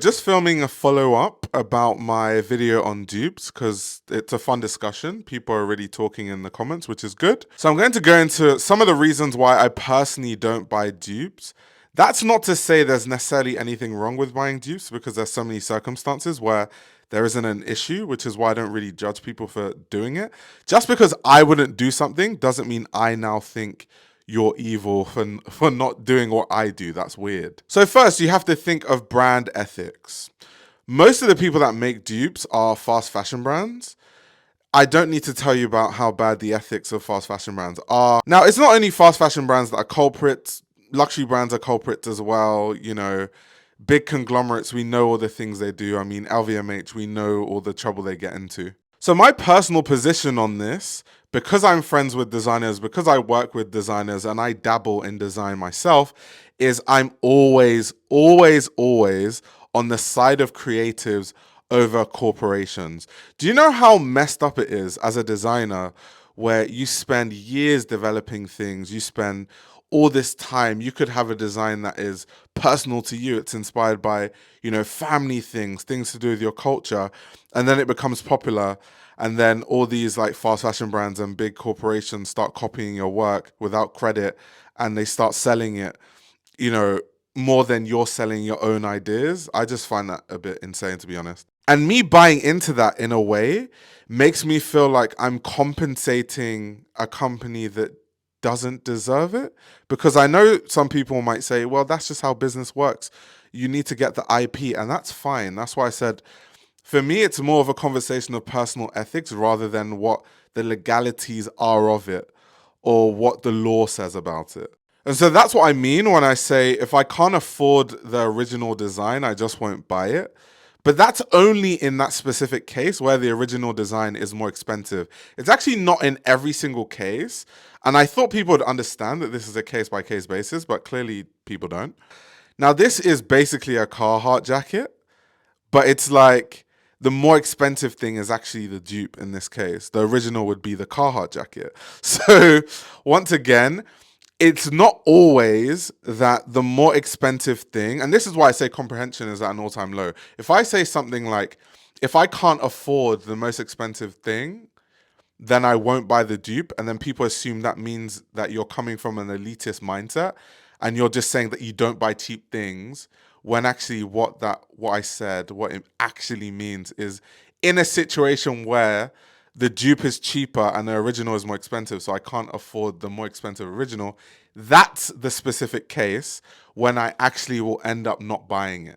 Just filming a follow-up about my video on dupes because it's a fun discussion. People are already talking in the comments, which is good. So I'm going to go into some of the reasons why I personally don't buy dupes. That's not to say there's necessarily anything wrong with buying dupes because there's so many circumstances where there isn't an issue, which is why I don't really judge people for doing it. Just because I wouldn't do something doesn't mean I now think you're evil for not doing what I do. That's weird. So first, you have to think of brand ethics. Most of the people that make dupes are fast fashion brands. I don't need to tell you about how bad the ethics of fast fashion brands are. Now, it's not only fast fashion brands that are culprits, luxury brands are culprits as well. You know, big conglomerates, we know all the things they do. I mean, LVMH, we know all the trouble they get into. So my personal position on this, because I'm friends with designers, because I work with designers and I dabble in design myself, is I'm always on the side of creatives over corporations. Do you know how messed up it is as a designer where you spend years developing things, you spend all this time, you could have a design that is personal to you, it's inspired by, you know, family things, things to do with your culture, and then it becomes popular, and then all these like fast fashion brands and big corporations start copying your work without credit, and they start selling it, you know, more than you're selling your own ideas. I just find that a bit insane, to be honest. And me buying into that in a way makes me feel like I'm compensating a company that doesn't deserve it. Because I know some people might say, well, that's just how business works. You need to get the IP, and that's fine. That's why I said, for me, it's more of a conversation of personal ethics rather than what the legalities are of it or what the law says about it. And so that's what I mean when I say if I can't afford the original design, I just won't buy it. But that's only in that specific case where the original design is more expensive. It's actually not in every single case. And I thought people would understand that this is a case by case basis, but clearly people don't. Now, this is basically a Carhartt jacket, but it's like the more expensive thing is actually the dupe in this case. The original would be the Carhartt jacket. So, once again, it's not always that the more expensive thing, and this is why I say comprehension is at an all-time low. If I say something like, if I can't afford the most expensive thing, then I won't buy the dupe. And then people assume that means that you're coming from an elitist mindset and you're just saying that you don't buy cheap things, when actually what I said, what it actually means is in a situation where the dupe is cheaper and the original is more expensive, so I can't afford the more expensive original, that's the specific case when I actually will end up not buying it.